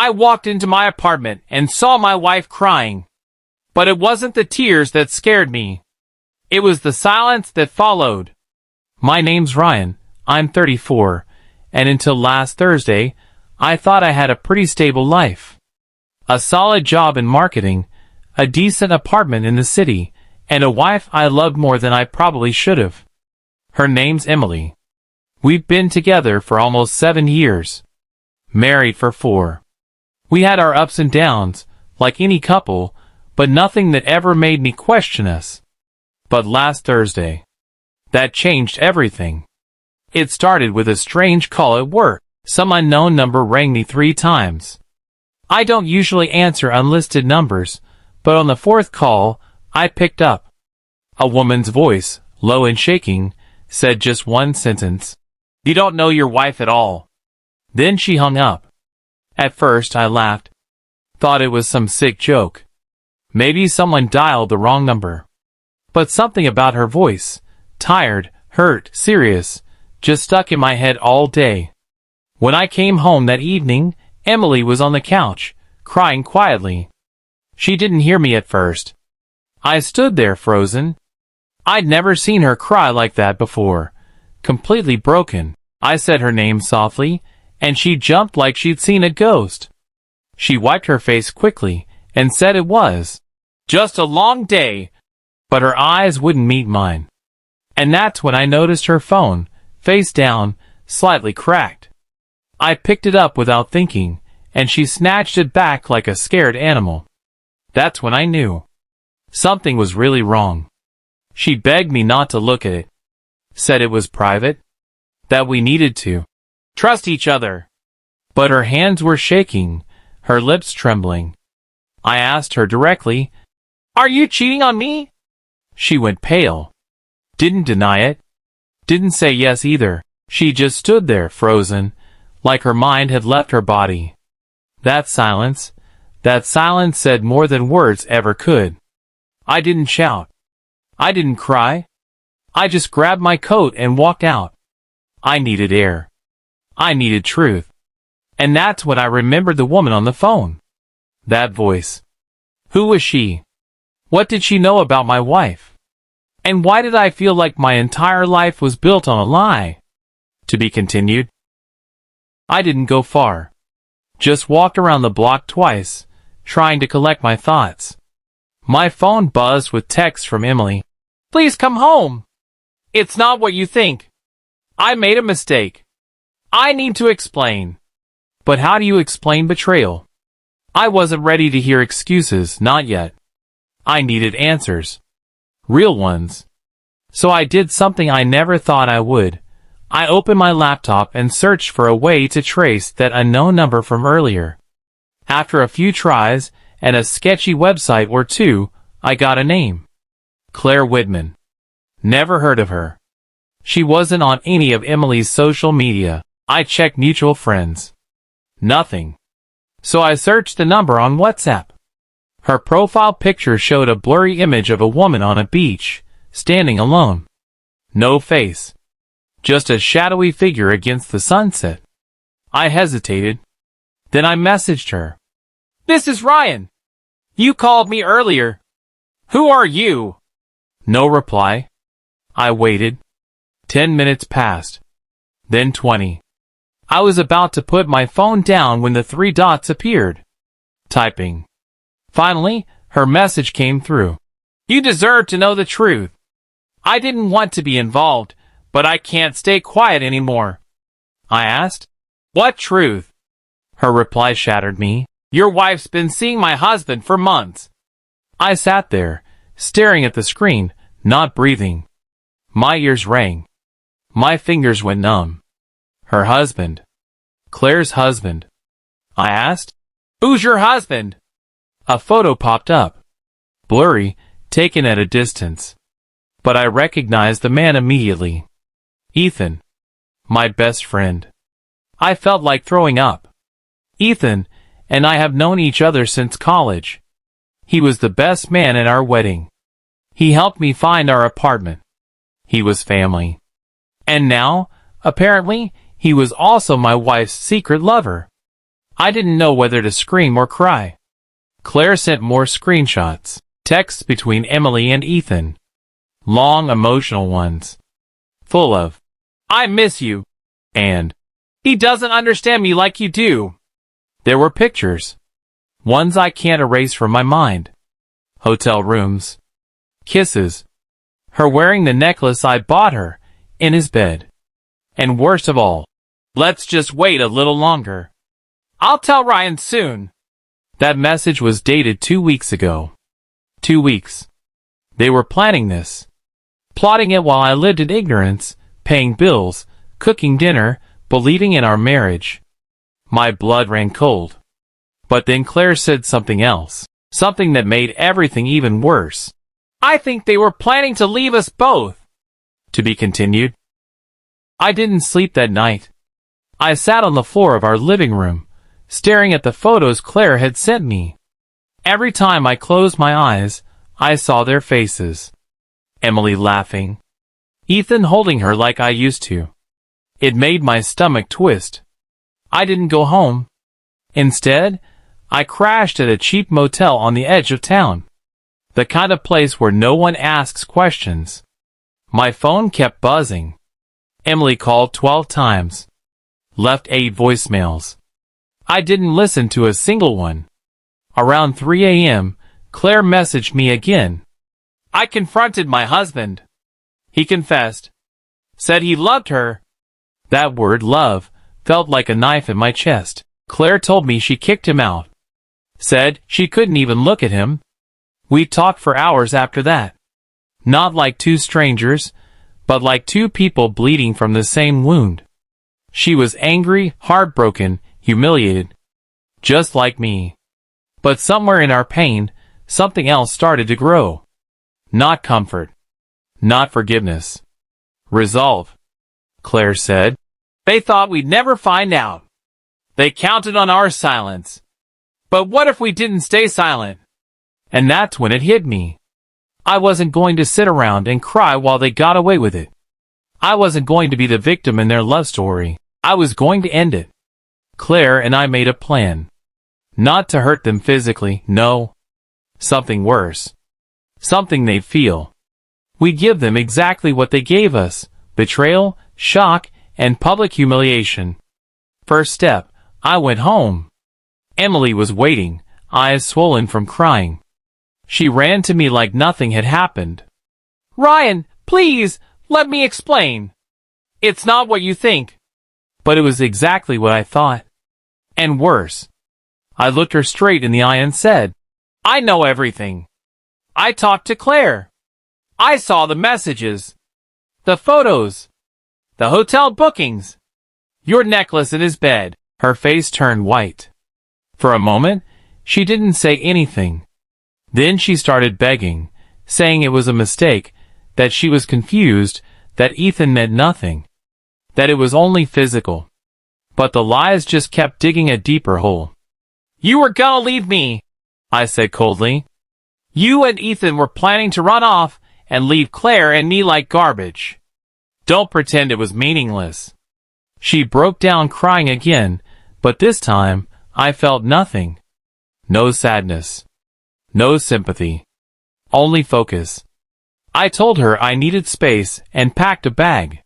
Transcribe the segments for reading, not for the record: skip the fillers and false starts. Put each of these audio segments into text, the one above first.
I walked into my apartment and saw my wife crying. But it wasn't the tears that scared me. It was the silence that followed. My name's Ryan, I'm 34, and until last Thursday, I thought I had a pretty stable life. A solid job in marketing, a decent apartment in the city, and a wife I loved more than I probably should have. Her name's Emily. We've been together for almost 7 years. Married for 4. We had our ups and downs, like any couple, but nothing that ever made me question us. But last Thursday, that changed everything. It started with a strange call at work. Some unknown number rang me 3 times. I don't usually answer unlisted numbers, but on the 4th call, I picked up. A woman's voice, low and shaking, said just one sentence. "You don't know your wife at all." Then she hung up. At first I laughed. Thought it was some sick joke. Maybe someone dialed the wrong number. But something about her voice, tired, hurt, serious, just stuck in my head all day. When I came home that evening, Emily was on the couch, crying quietly. She didn't hear me at first. I stood there frozen. I'd never seen her cry like that before. Completely broken. I said her name softly, and she jumped like she'd seen a ghost. She wiped her face quickly and said it was just a long day, but her eyes wouldn't meet mine. And that's when I noticed her phone, face down, slightly cracked. I picked it up without thinking, and she snatched it back like a scared animal. That's when I knew something was really wrong. She begged me not to look at it, said it was private, that we needed to trust each other. But her hands were shaking, her lips trembling. I asked her directly, "Are you cheating on me?" She went pale. Didn't deny it. Didn't say yes either. She just stood there frozen, like her mind had left her body. That silence said more than words ever could. I didn't shout. I didn't cry. I just grabbed my coat and walked out. I needed air. I needed truth. And that's when I remembered the woman on the phone. That voice. Who was she? What did she know about my wife? And why did I feel like my entire life was built on a lie? To be continued. I didn't go far. Just walked around the block twice, trying to collect my thoughts. My phone buzzed with texts from Emily. "Please come home. It's not what you think. I made a mistake. I need to explain." But how do you explain betrayal? I wasn't ready to hear excuses, not yet. I needed answers. Real ones. So I did something I never thought I would. I opened my laptop and searched for a way to trace that unknown number from earlier. After a few tries and a sketchy website or two, I got a name. Claire Whitman. Never heard of her. She wasn't on any of Emily's social media. I checked mutual friends. Nothing. So I searched the number on WhatsApp. Her profile picture showed a blurry image of a woman on a beach, standing alone. No face. Just a shadowy figure against the sunset. I hesitated. Then I messaged her. "This is Ryan. You called me earlier. Who are you?" No reply. I waited. 10 minutes passed. Then 20. I was about to put my phone down when the 3 dots appeared. Typing. Finally, her message came through. "You deserve to know the truth. I didn't want to be involved, but I can't stay quiet anymore." I asked, "What truth?" Her reply shattered me. "Your wife's been seeing my husband for months." I sat there, staring at the screen, not breathing. My ears rang. My fingers went numb. Her husband. Claire's husband. I asked, "Who's your husband?" A photo popped up. Blurry, taken at a distance. But I recognized the man immediately. Ethan. My best friend. I felt like throwing up. Ethan and I have known each other since college. He was the best man at our wedding. He helped me find our apartment. He was family. And now, apparently, he was also my wife's secret lover. I didn't know whether to scream or cry. Claire sent more screenshots, texts between Emily and Ethan. Long, emotional ones. Full of, "I miss you," and, "He doesn't understand me like you do." There were pictures. Ones I can't erase from my mind. Hotel rooms. Kisses. Her wearing the necklace I bought her, in his bed. And worst of all, "Let's just wait a little longer. I'll tell Ryan soon." That message was dated 2 weeks ago. 2 weeks. They were planning this. Plotting it while I lived in ignorance, paying bills, cooking dinner, believing in our marriage. My blood ran cold. But then Claire said something else. Something that made everything even worse. "I think they were planning to leave us both." To be continued. I didn't sleep that night. I sat on the floor of our living room, staring at the photos Claire had sent me. Every time I closed my eyes, I saw their faces. Emily laughing. Ethan holding her like I used to. It made my stomach twist. I didn't go home. Instead, I crashed at a cheap motel on the edge of town. The kind of place where no one asks questions. My phone kept buzzing. Emily called 12 times. Left 8 voicemails. I didn't listen to a single one. Around 3 a.m., Claire messaged me again. I confronted my husband. He confessed. Said he loved her. That word, love, felt like a knife in my chest. Claire told me she kicked him out. Said she couldn't even look at him. We talked for hours after that. Not like two strangers, but like two people bleeding from the same wound. She was angry, heartbroken, humiliated. Just like me. But somewhere in our pain, something else started to grow. Not comfort. Not forgiveness. Resolve. Claire said. They thought we'd never find out. They counted on our silence. But what if we didn't stay silent? And that's when it hit me. I wasn't going to sit around and cry while they got away with it. I wasn't going to be the victim in their love story. I was going to end it. Claire and I made a plan. Not to hurt them physically, no. Something worse. Something they feel. We give them exactly what they gave us: betrayal, shock, and public humiliation. First step, I went home. Emily was waiting, eyes swollen from crying. She ran to me like nothing had happened. Ryan, please, let me explain. It's not what you think. But it was exactly what I thought. And worse. I looked her straight in the eye and said, I know everything. I talked to Claire. I saw the messages. The photos. The hotel bookings. Your necklace in his bed. Her face turned white. For a moment, she didn't say anything. Then she started begging, saying it was a mistake, that she was confused, that Ethan meant nothing, that it was only physical. But the lies just kept digging a deeper hole. You were gonna leave me, I said coldly. You and Ethan were planning to run off and leave Claire and me like garbage. Don't pretend it was meaningless. She broke down crying again, but this time I felt nothing. No sadness. No sympathy. Only focus. I told her I needed space and packed a bag.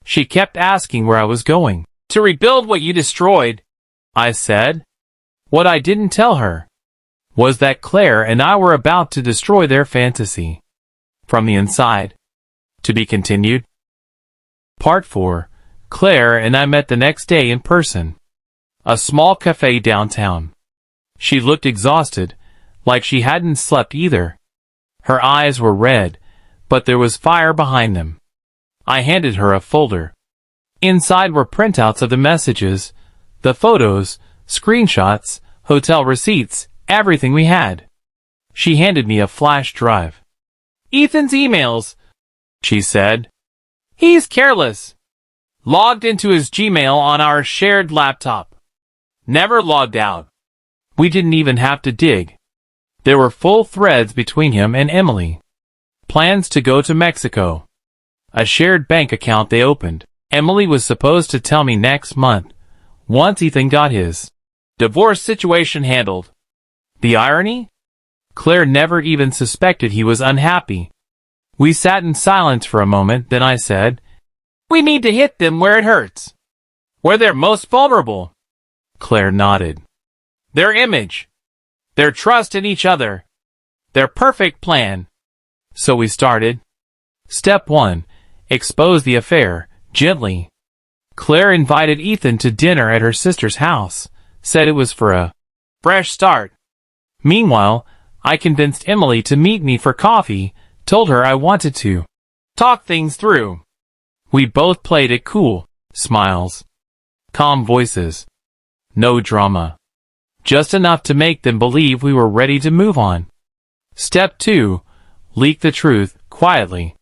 She kept asking where I was going. To rebuild what you destroyed, I said. What I didn't tell her was that Claire and I were about to destroy their fantasy. From the inside. To be continued. Part 4. Claire and I met the next day in person. A small cafe downtown. She looked exhausted, like she hadn't slept either. Her eyes were red, but there was fire behind them. I handed her a folder. Inside were printouts of the messages, the photos, screenshots, hotel receipts, everything we had. She handed me a flash drive. Ethan's emails, she said. He's careless. Logged into his Gmail on our shared laptop. Never logged out. We didn't even have to dig. There were full threads between him and Emily. Plans to go to Mexico. A shared bank account they opened. Emily was supposed to tell me next month, once Ethan got his Divorce situation handled. The irony? Claire never even suspected he was unhappy. We sat in silence for a moment, then I said, "We need to hit them where it hurts. Where they're most vulnerable." Claire nodded. Their image. Their trust in each other. Their perfect plan. So we started. Step 1. Expose the affair, gently. Claire invited Ethan to dinner at her sister's house, said it was for a fresh start. Meanwhile, I convinced Emily to meet me for coffee, told her I wanted to talk things through. We both played it cool, smiles, calm voices, no drama. Just enough to make them believe we were ready to move on. Step 2. Leak the truth, quietly.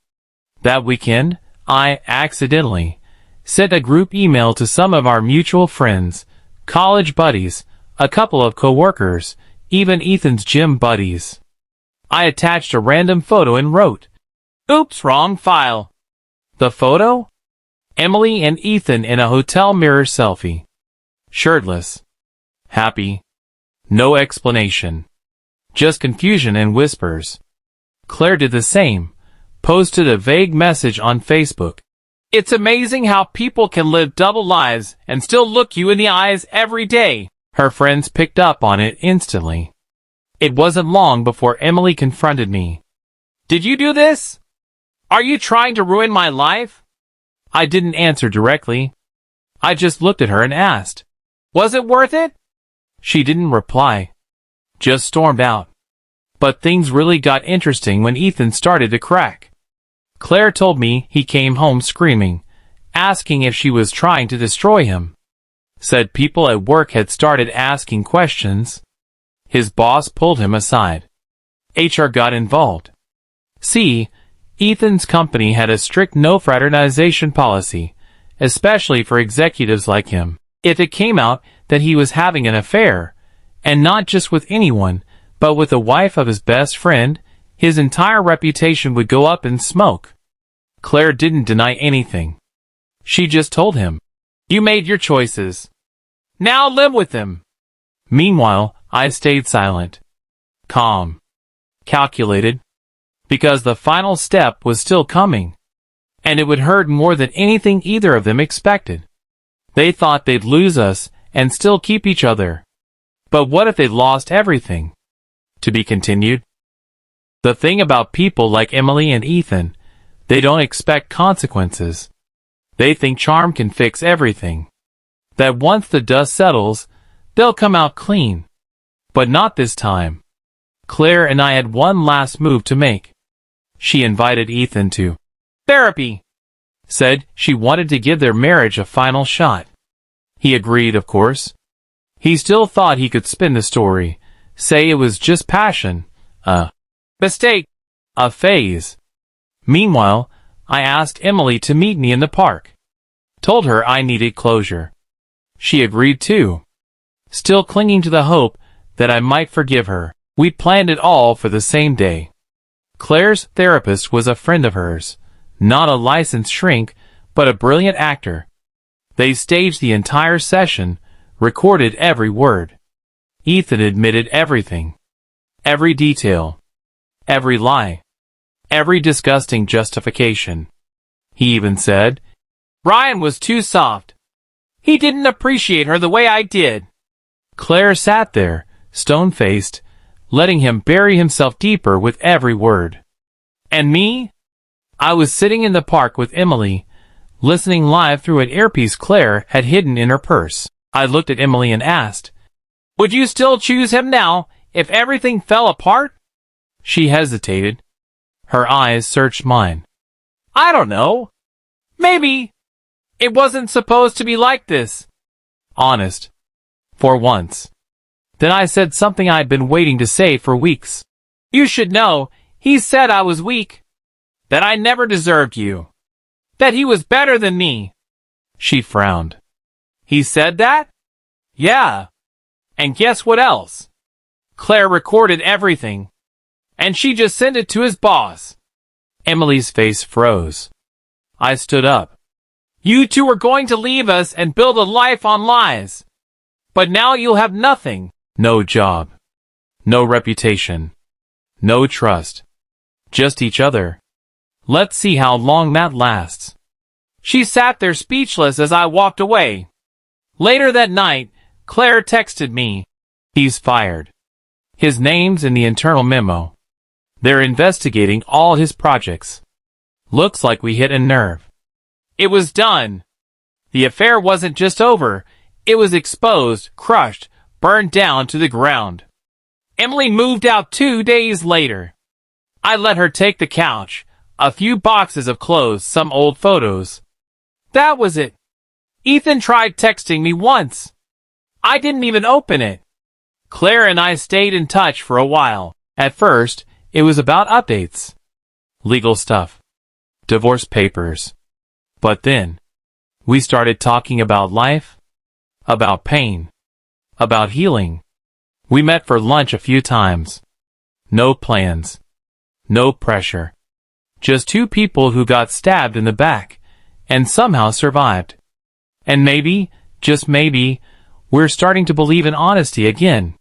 That weekend, I accidentally sent a group email to some of our mutual friends, college buddies, a couple of coworkers, even Ethan's gym buddies. I attached a random photo and wrote, "Oops, wrong file." The photo? Emily and Ethan in a hotel mirror selfie. Shirtless. Happy. No explanation. Just confusion and whispers. Claire did the same. Posted a vague message on Facebook. "It's amazing how people can live double lives and still look you in the eyes every day." Her friends picked up on it instantly. It wasn't long before Emily confronted me. "Did you do this? Are you trying to ruin my life?" I didn't answer directly. I just looked at her and asked, "Was it worth it?" She didn't reply. Just stormed out. But things really got interesting when Ethan started to crack. Claire told me he came home screaming, asking if she was trying to destroy him. Said people at work had started asking questions. His boss pulled him aside. HR got involved. See, Ethan's company had a strict no fraternization policy, especially for executives like him. If it came out that he was having an affair, and not just with anyone, but with the wife of his best friend, his entire reputation would go up in smoke. Claire didn't deny anything. She just told him, "You made your choices. Now live with them." Meanwhile, I stayed silent. Calm. Calculated. Because the final step was still coming. And it would hurt more than anything either of them expected. They thought they'd lose us and still keep each other. But what if they lost everything? To be continued. The thing about people like Emily and Ethan, they don't expect consequences. They think charm can fix everything. That once the dust settles, they'll come out clean. But not this time. Claire and I had one last move to make. She invited Ethan to therapy. Said she wanted to give their marriage a final shot. He agreed, of course. He still thought he could spin the story, say it was just passion, a mistake, a phase. Meanwhile, I asked Emily to meet me in the park. Told her I needed closure. She agreed too. Still clinging to the hope that I might forgive her. We planned it all for the same day. Claire's therapist was a friend of hers, not a licensed shrink, but a brilliant actor. They staged the entire session, recorded every word. Ethan admitted everything. Every detail. Every lie. Every disgusting justification. He even said, "Ryan was too soft. He didn't appreciate her the way I did." Claire sat there, stone-faced, letting him bury himself deeper with every word. And me? I was sitting in the park with Emily, listening live through an earpiece Claire had hidden in her purse. I looked at Emily and asked, "Would you still choose him now, if everything fell apart?" She hesitated. Her eyes searched mine. "I don't know. Maybe. It wasn't supposed to be like this." Honest. For once. Then I said something I'd been waiting to say for weeks. "You should know, he said I was weak. That I never deserved you. That he was better than me." She frowned. "He said that?" "Yeah. And guess what else? Claire recorded everything. And she just sent it to his boss." Emily's face froze. I stood up. "You two are going to leave us and build a life on lies. But now you'll have nothing. No job. No reputation. No trust. Just each other. Let's see how long that lasts. She sat there speechless as I walked away. Later that night, Claire texted me. He's fired. His name's in the internal memo. They're investigating all his projects. Looks like we hit a nerve. It was done. The affair wasn't just over. It was exposed, crushed, burned down to the ground. Emily moved out 2 days later. I let her take the couch, a few boxes of clothes, some old photos. That was it. Ethan tried texting me once. I didn't even open it. Claire and I stayed in touch for a while. At first, it was about updates. Legal stuff. Divorce papers. But then, we started talking about life, about pain, about healing. We met for lunch a few times. No plans. No pressure. Just two people who got stabbed in the back, and somehow survived. And maybe, just maybe, we're starting to believe in honesty again.